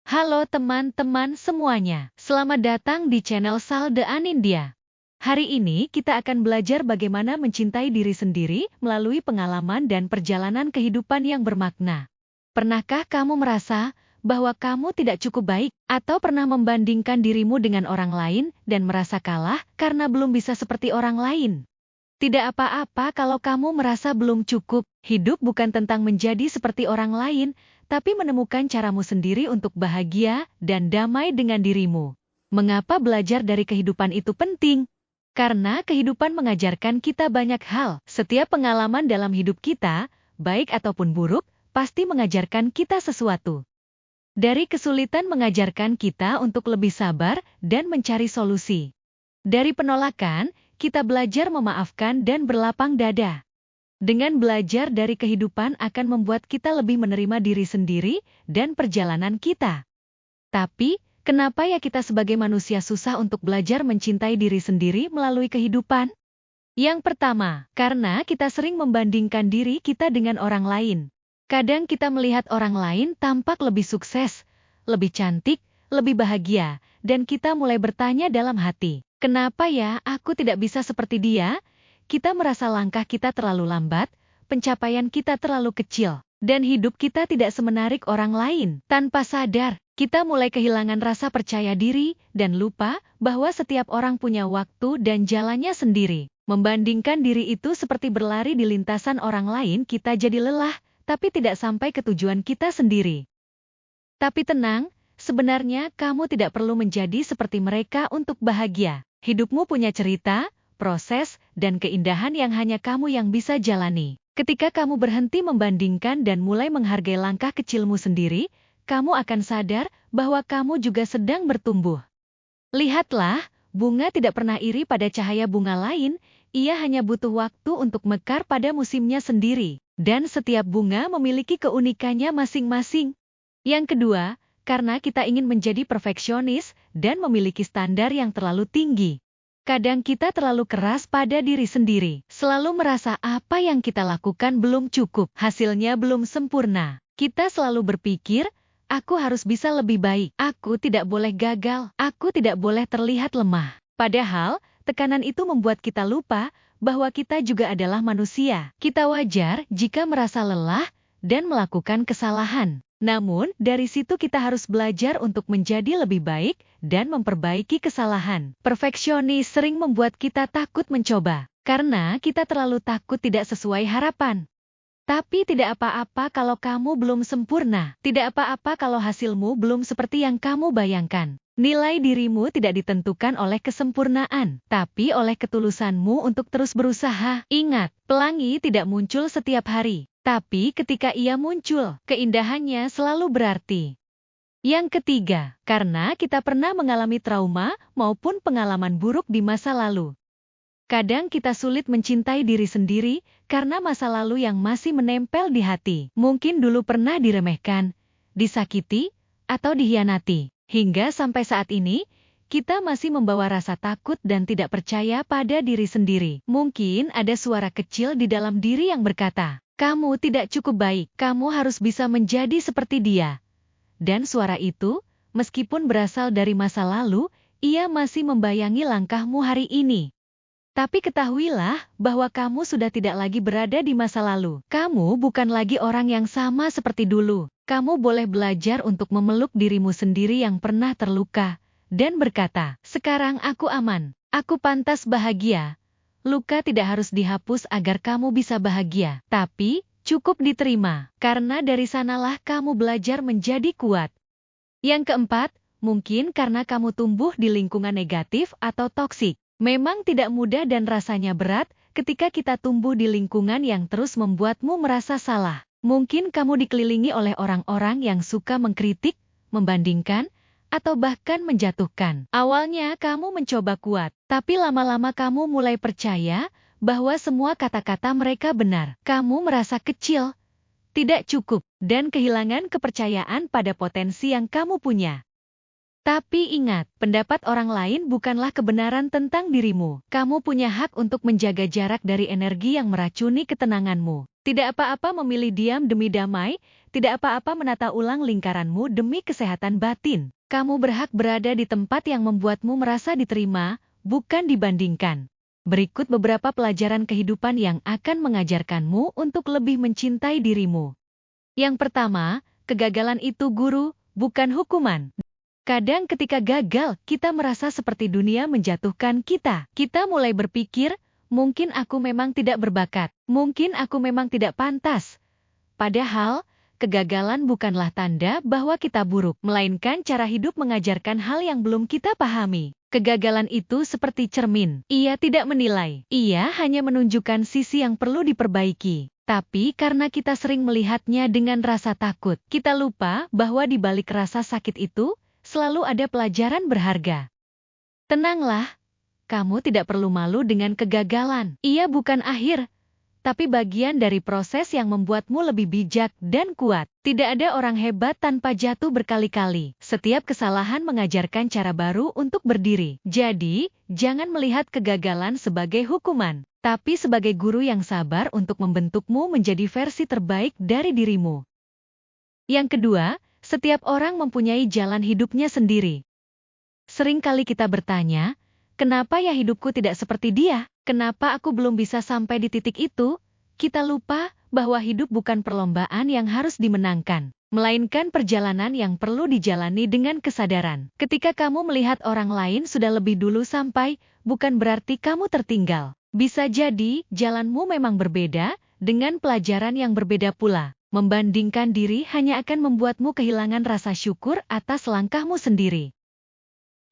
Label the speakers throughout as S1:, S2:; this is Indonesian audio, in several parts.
S1: Halo teman-teman semuanya, selamat datang di channel Salde Anindya. Hari ini kita akan belajar bagaimana mencintai diri sendiri melalui pengalaman dan perjalanan kehidupan yang bermakna. Pernahkah kamu merasa bahwa kamu tidak cukup baik atau pernah membandingkan dirimu dengan orang lain dan merasa kalah karena belum bisa seperti orang lain? Tidak apa-apa kalau kamu merasa belum cukup. Hidup bukan tentang menjadi seperti orang lain, tapi menemukan caramu sendiri untuk bahagia dan damai dengan dirimu. Mengapa belajar dari kehidupan itu penting? Karena kehidupan mengajarkan kita banyak hal. Setiap pengalaman dalam hidup kita, baik ataupun buruk, pasti mengajarkan kita sesuatu. Dari kesulitan mengajarkan kita untuk lebih sabar dan mencari solusi. Dari penolakan, kita belajar memaafkan dan berlapang dada. Dengan belajar dari kehidupan akan membuat kita lebih menerima diri sendiri dan perjalanan kita. Tapi, kenapa ya kita sebagai manusia susah untuk belajar mencintai diri sendiri melalui kehidupan? Yang pertama, karena kita sering membandingkan diri kita dengan orang lain. Kadang kita melihat orang lain tampak lebih sukses, lebih cantik, lebih bahagia, dan kita mulai bertanya dalam hati, kenapa ya aku tidak bisa seperti dia? Kita merasa langkah kita terlalu lambat, pencapaian kita terlalu kecil, dan hidup kita tidak semenarik orang lain. Tanpa sadar, kita mulai kehilangan rasa percaya diri dan lupa bahwa setiap orang punya waktu dan jalannya sendiri. Membandingkan diri itu seperti berlari di lintasan orang lain, kita jadi lelah, tapi tidak sampai ke tujuan kita sendiri. Tapi tenang, sebenarnya kamu tidak perlu menjadi seperti mereka untuk bahagia. Hidupmu punya cerita, proses, dan keindahan yang hanya kamu yang bisa jalani. Ketika kamu berhenti membandingkan dan mulai menghargai langkah kecilmu sendiri, kamu akan sadar bahwa kamu juga sedang bertumbuh. Lihatlah, bunga tidak pernah iri pada cahaya bunga lain, ia hanya butuh waktu untuk mekar pada musimnya sendiri. Dan setiap bunga memiliki keunikannya masing-masing. Yang kedua, karena kita ingin menjadi perfeksionis dan memiliki standar yang terlalu tinggi. Kadang kita terlalu keras pada diri sendiri, selalu merasa apa yang kita lakukan belum cukup, hasilnya belum sempurna. Kita selalu berpikir, aku harus bisa lebih baik, aku tidak boleh gagal, aku tidak boleh terlihat lemah. Padahal, tekanan itu membuat kita lupa bahwa kita juga adalah manusia. Kita wajar jika merasa lelah dan melakukan kesalahan. Namun, dari situ kita harus belajar untuk menjadi lebih baik dan memperbaiki kesalahan. Perfeksionis sering membuat kita takut mencoba, karena kita terlalu takut tidak sesuai harapan. Tapi tidak apa-apa kalau kamu belum sempurna. Tidak apa-apa kalau hasilmu belum seperti yang kamu bayangkan. Nilai dirimu tidak ditentukan oleh kesempurnaan, tapi oleh ketulusanmu untuk terus berusaha. Ingat, pelangi tidak muncul setiap hari. Tapi ketika ia muncul, keindahannya selalu berarti. Yang ketiga, karena kita pernah mengalami trauma maupun pengalaman buruk di masa lalu. Kadang kita sulit mencintai diri sendiri karena masa lalu yang masih menempel di hati. Mungkin dulu pernah diremehkan, disakiti, atau dikhianati. Hingga sampai saat ini, kita masih membawa rasa takut dan tidak percaya pada diri sendiri. Mungkin ada suara kecil di dalam diri yang berkata, kamu tidak cukup baik, kamu harus bisa menjadi seperti dia. Dan suara itu, meskipun berasal dari masa lalu, ia masih membayangi langkahmu hari ini. Tapi ketahuilah bahwa kamu sudah tidak lagi berada di masa lalu. Kamu bukan lagi orang yang sama seperti dulu. Kamu boleh belajar untuk memeluk dirimu sendiri yang pernah terluka, dan berkata, sekarang aku aman, aku pantas bahagia. Luka tidak harus dihapus agar kamu bisa bahagia, tapi cukup diterima, karena dari sanalah kamu belajar menjadi kuat. Yang keempat, mungkin karena kamu tumbuh di lingkungan negatif atau toksik. Memang tidak mudah dan rasanya berat ketika kita tumbuh di lingkungan yang terus membuatmu merasa salah. Mungkin kamu dikelilingi oleh orang-orang yang suka mengkritik, membandingkan, atau bahkan menjatuhkan. Awalnya kamu mencoba kuat, tapi lama-lama kamu mulai percaya bahwa semua kata-kata mereka benar. Kamu merasa kecil, tidak cukup, dan kehilangan kepercayaan pada potensi yang kamu punya. Tapi ingat, pendapat orang lain bukanlah kebenaran tentang dirimu. Kamu punya hak untuk menjaga jarak dari energi yang meracuni ketenanganmu. Tidak apa-apa memilih diam demi damai, tidak apa-apa menata ulang lingkaranmu demi kesehatan batin. Kamu berhak berada di tempat yang membuatmu merasa diterima, bukan dibandingkan. Berikut beberapa pelajaran kehidupan yang akan mengajarkanmu untuk lebih mencintai dirimu. Yang pertama, kegagalan itu guru, bukan hukuman. Kadang ketika gagal, kita merasa seperti dunia menjatuhkan kita. Kita mulai berpikir, mungkin aku memang tidak berbakat, mungkin aku memang tidak pantas. Padahal, kegagalan bukanlah tanda bahwa kita buruk, melainkan cara hidup mengajarkan hal yang belum kita pahami. Kegagalan itu seperti cermin. Ia tidak menilai, ia hanya menunjukkan sisi yang perlu diperbaiki. Tapi karena kita sering melihatnya dengan rasa takut, kita lupa bahwa di balik rasa sakit itu, selalu ada pelajaran berharga. Tenanglah, kamu tidak perlu malu dengan kegagalan. Ia bukan akhir, tapi bagian dari proses yang membuatmu lebih bijak dan kuat. Tidak ada orang hebat tanpa jatuh berkali-kali. Setiap kesalahan mengajarkan cara baru untuk berdiri. Jadi, jangan melihat kegagalan sebagai hukuman, tapi sebagai guru yang sabar untuk membentukmu menjadi versi terbaik dari dirimu. Yang kedua, setiap orang mempunyai jalan hidupnya sendiri. Seringkali kita bertanya, kenapa ya hidupku tidak seperti dia? Kenapa aku belum bisa sampai di titik itu? Kita lupa bahwa hidup bukan perlombaan yang harus dimenangkan, melainkan perjalanan yang perlu dijalani dengan kesadaran. Ketika kamu melihat orang lain sudah lebih dulu sampai, bukan berarti kamu tertinggal. Bisa jadi, jalanmu memang berbeda, dengan pelajaran yang berbeda pula. Membandingkan diri hanya akan membuatmu kehilangan rasa syukur atas langkahmu sendiri.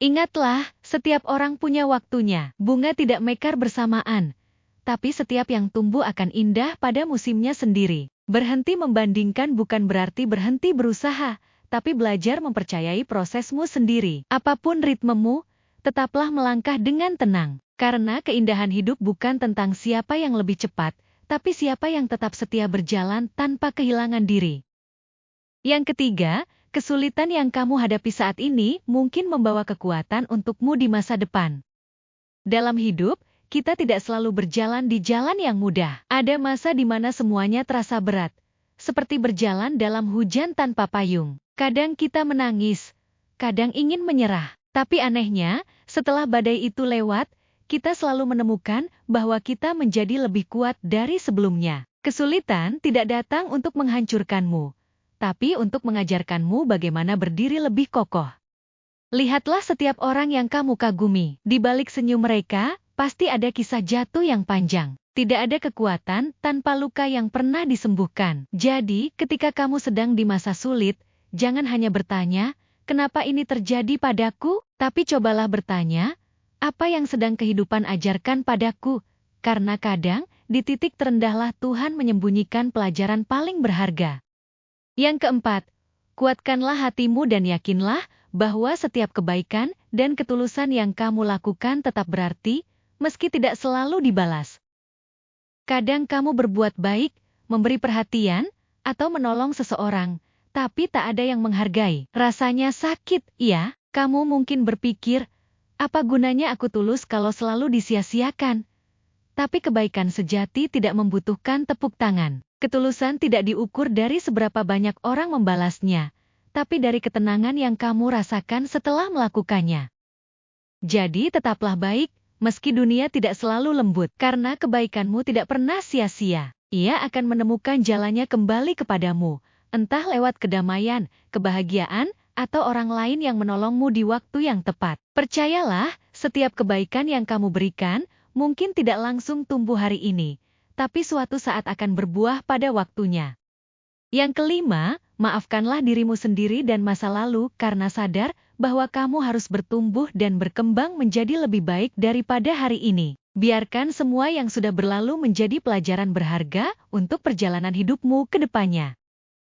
S1: Ingatlah, setiap orang punya waktunya. Bunga tidak mekar bersamaan, tapi setiap yang tumbuh akan indah pada musimnya sendiri. Berhenti membandingkan bukan berarti berhenti berusaha, tapi belajar mempercayai prosesmu sendiri. Apapun ritmemu, tetaplah melangkah dengan tenang. Karena keindahan hidup bukan tentang siapa yang lebih cepat, tapi siapa yang tetap setia berjalan tanpa kehilangan diri. Yang ketiga, kesulitan yang kamu hadapi saat ini mungkin membawa kekuatan untukmu di masa depan. Dalam hidup, kita tidak selalu berjalan di jalan yang mudah. Ada masa di mana semuanya terasa berat, seperti berjalan dalam hujan tanpa payung. Kadang kita menangis, kadang ingin menyerah. Tapi anehnya, setelah badai itu lewat, kita selalu menemukan bahwa kita menjadi lebih kuat dari sebelumnya. Kesulitan tidak datang untuk menghancurkanmu, tapi untuk mengajarkanmu bagaimana berdiri lebih kokoh. Lihatlah setiap orang yang kamu kagumi. Di balik senyum mereka, pasti ada kisah jatuh yang panjang. Tidak ada kekuatan tanpa luka yang pernah disembuhkan. Jadi, ketika kamu sedang di masa sulit, jangan hanya bertanya, kenapa ini terjadi padaku? Tapi cobalah bertanya, apa yang sedang kehidupan ajarkan padaku? Karena kadang, di titik terendahlah Tuhan menyembunyikan pelajaran paling berharga. Yang keempat, kuatkanlah hatimu dan yakinlah bahwa setiap kebaikan dan ketulusan yang kamu lakukan tetap berarti, meski tidak selalu dibalas. Kadang kamu berbuat baik, memberi perhatian, atau menolong seseorang, tapi tak ada yang menghargai. Rasanya sakit, ya? Kamu mungkin berpikir, apa gunanya aku tulus kalau selalu disia-siakan? Tapi kebaikan sejati tidak membutuhkan tepuk tangan. Ketulusan tidak diukur dari seberapa banyak orang membalasnya, tapi dari ketenangan yang kamu rasakan setelah melakukannya. Jadi tetaplah baik, meski dunia tidak selalu lembut, karena kebaikanmu tidak pernah sia-sia. Ia akan menemukan jalannya kembali kepadamu, entah lewat kedamaian, kebahagiaan, atau orang lain yang menolongmu di waktu yang tepat. Percayalah, setiap kebaikan yang kamu berikan, mungkin tidak langsung tumbuh hari ini, tapi suatu saat akan berbuah pada waktunya. Yang kelima, maafkanlah dirimu sendiri dan masa lalu karena sadar bahwa kamu harus bertumbuh dan berkembang menjadi lebih baik daripada hari ini. Biarkan semua yang sudah berlalu menjadi pelajaran berharga untuk perjalanan hidupmu ke depannya.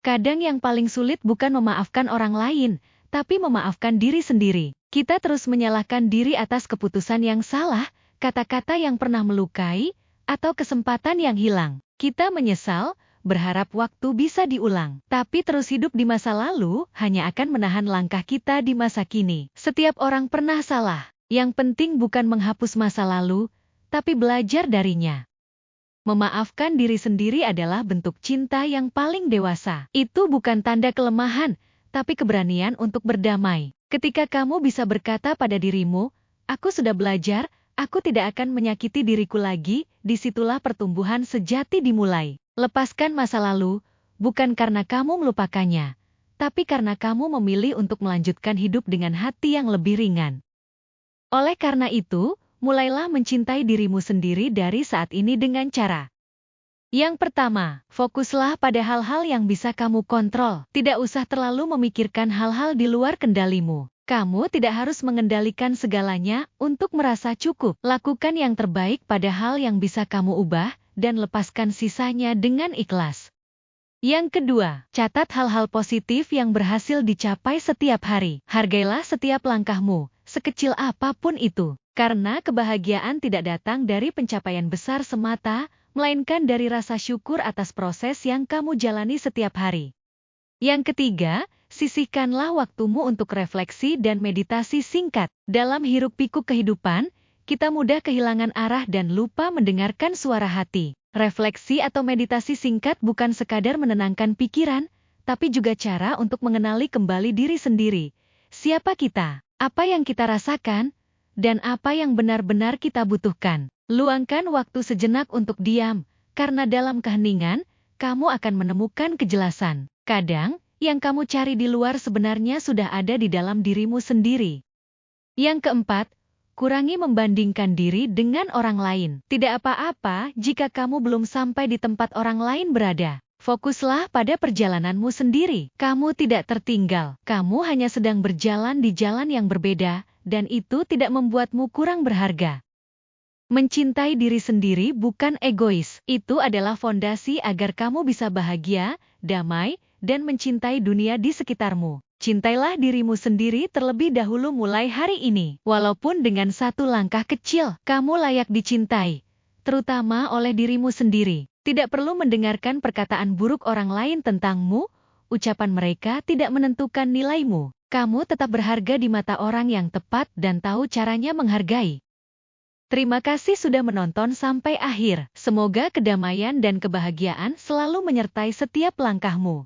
S1: Kadang yang paling sulit bukan memaafkan orang lain, tapi memaafkan diri sendiri. Kita terus menyalahkan diri atas keputusan yang salah, kata-kata yang pernah melukai, atau kesempatan yang hilang. Kita menyesal berharap waktu bisa diulang. Tapi terus hidup di masa lalu hanya akan menahan langkah kita di masa kini. Setiap orang pernah salah. Yang penting bukan menghapus masa lalu, tapi belajar darinya. Memaafkan diri sendiri adalah bentuk cinta yang paling dewasa. Itu bukan tanda kelemahan, tapi keberanian untuk berdamai. Ketika kamu bisa berkata pada dirimu, "Aku sudah belajar, aku tidak akan menyakiti diriku lagi," disitulah pertumbuhan sejati dimulai. Lepaskan masa lalu, bukan karena kamu melupakannya, tapi karena kamu memilih untuk melanjutkan hidup dengan hati yang lebih ringan. Oleh karena itu, mulailah mencintai dirimu sendiri dari saat ini dengan cara. Yang pertama, fokuslah pada hal-hal yang bisa kamu kontrol. Tidak usah terlalu memikirkan hal-hal di luar kendalimu. Kamu tidak harus mengendalikan segalanya untuk merasa cukup. Lakukan yang terbaik pada hal yang bisa kamu ubah, dan lepaskan sisanya dengan ikhlas. Yang kedua, catat hal-hal positif yang berhasil dicapai setiap hari. Hargailah setiap langkahmu, sekecil apapun itu. Karena kebahagiaan tidak datang dari pencapaian besar semata, melainkan dari rasa syukur atas proses yang kamu jalani setiap hari. Yang ketiga, sisihkanlah waktumu untuk refleksi dan meditasi singkat. Dalam hiruk-pikuk kehidupan, kita mudah kehilangan arah dan lupa mendengarkan suara hati. Refleksi atau meditasi singkat bukan sekadar menenangkan pikiran, tapi juga cara untuk mengenali kembali diri sendiri. Siapa kita? Apa yang kita rasakan? Dan apa yang benar-benar kita butuhkan? Luangkan waktu sejenak untuk diam, karena dalam keheningan, kamu akan menemukan kejelasan. Kadang, yang kamu cari di luar sebenarnya sudah ada di dalam dirimu sendiri. Yang keempat, kurangi membandingkan diri dengan orang lain. Tidak apa-apa jika kamu belum sampai di tempat orang lain berada. Fokuslah pada perjalananmu sendiri. Kamu tidak tertinggal. Kamu hanya sedang berjalan di jalan yang berbeda, dan itu tidak membuatmu kurang berharga. Mencintai diri sendiri bukan egois. Itu adalah fondasi agar kamu bisa bahagia, damai, dan mencintai dunia di sekitarmu. Cintailah dirimu sendiri terlebih dahulu mulai hari ini. Walaupun dengan satu langkah kecil, kamu layak dicintai, terutama oleh dirimu sendiri. Tidak perlu mendengarkan perkataan buruk orang lain tentangmu, ucapan mereka tidak menentukan nilaimu. Kamu tetap berharga di mata orang yang tepat dan tahu caranya menghargai. Terima kasih sudah menonton sampai akhir. Semoga kedamaian dan kebahagiaan selalu menyertai setiap langkahmu.